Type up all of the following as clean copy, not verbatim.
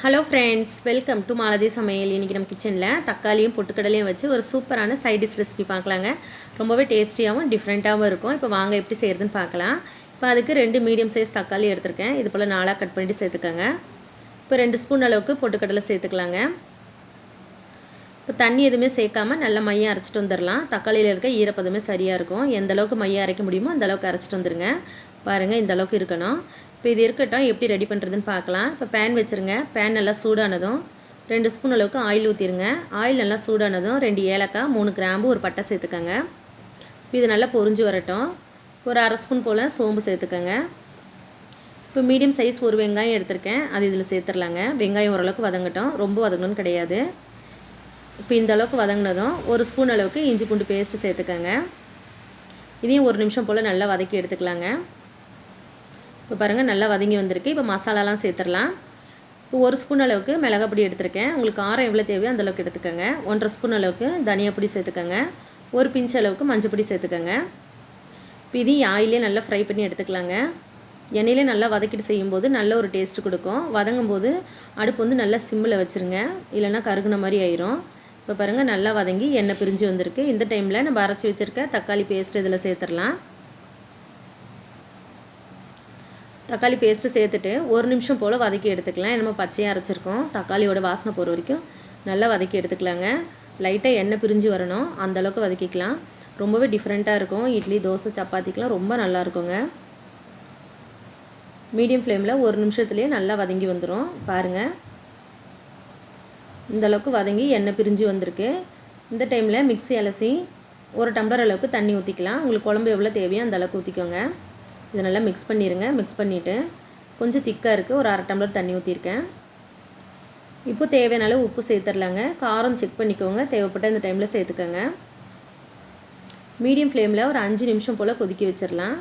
Hello friends, welcome to Malathi சமையல். இன்றைக்கி நம்ம கிச்சனில் தக்காளியும் பொட்டுக்கடலையும் வச்சு ஒரு சூப்பரான சைட் டிஷ் ரெசிபி பார்க்கலாங்க. ரொம்பவே டேஸ்டியாகவும் டிஃப்ரெண்ட்டாகவும் இருக்கும். இப்போ வாங்க எப்படி செய்கிறதுன்னு பார்க்கலாம். இப்போ அதுக்கு 2 மீடியம் சைஸ் தக்காளி எடுத்திருக்கேன். இது போல் 4 கட் பண்ணிட்டு சேர்த்துக்கோங்க. இப்போ 2 ஸ்பூன் அளவுக்கு பொட்டுக்கடலை சேர்த்துக்கலாங்க. இப்போ தண்ணி எதுவுமே சேர்க்காமல் நல்லா மையம் அரைச்சிட்டு வந்துடலாம். தக்காளியில் இருக்க ஈரப்பதமே சரியாக இருக்கும். எந்த அளவுக்கு மையம் அரைக்க முடியுமோ அந்த அளவுக்கு அரைச்சிட்டு வந்துடுங்க. பாருங்கள், இந்த அளவுக்கு இருக்கணும். இப்போ இது இருக்கட்டும், எப்படி ரெடி பண்ணுறதுன்னு பார்க்கலாம். இப்போ பேன் வச்சுருங்க. பேன் நல்லா சூடானதும் 2 ஸ்பூன் அளவுக்கு ஆயில் ஊற்றிடுங்க. ஆயில் நல்லா சூடானதும் 2 ஏலக்காய், 3 கிராம்பு, ஒரு பட்டை சேர்த்துக்கோங்க. இப்போ இது நல்லா பொரிஞ்சு வரட்டும். ஒரு அரை ஸ்பூன் போல் சோம்பு சேர்த்துக்கோங்க. இப்போ மீடியம் சைஸ் ஒரு வெங்காயம் எடுத்திருக்கேன், அது இதில் சேர்த்துடலாங்க. வெங்காயம் ஓரளவுக்கு வதங்கட்டும், ரொம்ப வதங்கணும்னு கிடையாது. இப்போ இந்த அளவுக்கு வதங்கினதும் 1 ஸ்பூன் அளவுக்கு இஞ்சி பூண்டு பேஸ்ட்டு சேர்த்துக்கோங்க. இதையும் 1 நிமிஷம் போல் நல்லா வதக்கி எடுத்துக்கலாங்க. இப்போ பாருங்கள், நல்லா வதங்கி வந்திருக்கு. இப்போ மசாலாலாம் சேர்த்துடலாம். இப்போ 1 ஸ்பூன் அளவுக்கு மிளகாப்பொடி எடுத்திருக்கேன். உங்களுக்கு காரம் எவ்வளோ தேவையோ அந்தளவுக்கு எடுத்துக்கோங்க. 1.5 ஸ்பூன் அளவுக்கு தனியாப்பொடி சேர்த்துக்கோங்க. ஒரு பிஞ்ச் அளவுக்கு மஞ்சள் பொடி சேர்த்துக்கோங்க. இப்போ இதையும் ஆயிலே நல்லா ஃப்ரை பண்ணி எடுத்துக்கலாங்க. எண்ணெயிலே நல்லா வதக்கிட்டு செய்யும்போது நல்ல ஒரு டேஸ்ட்டு கொடுக்கும். வதங்கும் போது அடுப்பு வந்து நல்லா சிம்மில் வச்சுருங்க, இல்லைன்னா கருகுன மாதிரி ஆயிரும். இப்போ பாருங்கள், நல்லா வதங்கி எண்ணெய் பிரிஞ்சு வந்திருக்கு. இந்த டைமில் நம்ம அரைச்சி வச்சுருக்க தக்காளி பேஸ்ட்டு இதில் சேர்த்துடலாம். தக்காளி பேஸ்ட்டு சேர்த்துட்டு 1 நிமிஷம் போல் வதக்கி எடுத்துக்கலாம். நம்ம பச்சையாக அரைச்சிருக்கோம். தக்காளியோட வாசனை போகிற வரைக்கும் நல்லா வதக்கி எடுத்துக்கலாங்க. லைட்டாக எண்ணெய் பிரிஞ்சு வரணும், அந்தளவுக்கு வதக்கிக்கலாம். ரொம்பவே டிஃப்ரெண்ட்டாக இருக்கும். இட்லி, தோசை, சப்பாத்திக்கெலாம் ரொம்ப நல்லா இருக்குங்க. மீடியம் ஃப்ளேமில் 1 நிமிஷத்துலேயே நல்லா வதங்கி வந்துடும். பாருங்கள், இந்தளவுக்கு வதங்கி எண்ணெய் பிரிஞ்சு வந்திருக்கு. இந்த டைமில் மிக்ஸி அலசி 1 டம்ளர் அளவுக்கு தண்ணி ஊற்றிக்கலாம். உங்களுக்கு குழம்பு எவ்வளோ தேவையோ அந்த அளவுக்கு ஊற்றிக்கோங்க. இதை நல்லா மிக்ஸ் பண்ணிடுங்க. மிக்ஸ் பண்ணிவிட்டு கொஞ்சம் திக்காக இருக்குது, ஒரு 1/2 டம்ளர் தண்ணி ஊற்றிருக்கேன். இப்போ தேவையான அளவு உப்பு சேர்த்துடலாங்க. காரம் செக் பண்ணிக்கோங்க, தேவைப்பட்ட இந்த டைமில் சேர்த்துக்கோங்க. மீடியம் ஃப்ளேமில் ஒரு 5 நிமிஷம் போல் கொதிக்க வச்சிடலாம்.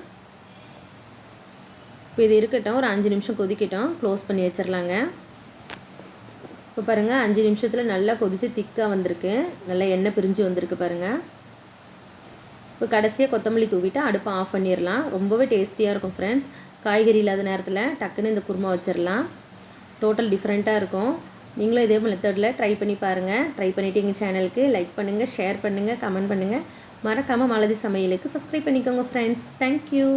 இப்போ இது இருக்கட்டும், ஒரு 5 நிமிஷம் கொதிக்கட்டும். க்ளோஸ் பண்ணி வச்சிடலாங்க. இப்போ பாருங்கள், 5 நிமிஷத்தில் நல்லா கொதித்து திக்காக வந்திருக்கு. நல்லா எண்ணெய் பிரிஞ்சு வந்திருக்கு பாருங்கள். இப்போ கடைசியாக கொத்தமல்லி தூவிட்டு அடுப்பை ஆஃப் பண்ணிடலாம். ரொம்பவே டேஸ்டியாக இருக்கும் ஃப்ரெண்ட்ஸ். காய்கறி இல்லாத நேரத்தில் டக்குன்னு இந்த குருமா வச்சிடலாம். டோட்டல் டிஃப்ரெண்ட்டாக இருக்கும். நீங்களும் இதே மெத்தடில் ட்ரை பண்ணி பாருங்கள். ட்ரை பண்ணிவிட்டு எங்கள் சேனலுக்கு லைக் பண்ணுங்கள், ஷேர் பண்ணுங்கள், கமெண்ட் பண்ணுங்கள். மறக்காமல் மாலதி சமையலுக்கு சப்ஸ்கிரைப் பண்ணிக்கோங்க ஃப்ரெண்ட்ஸ். தேங்க்யூ.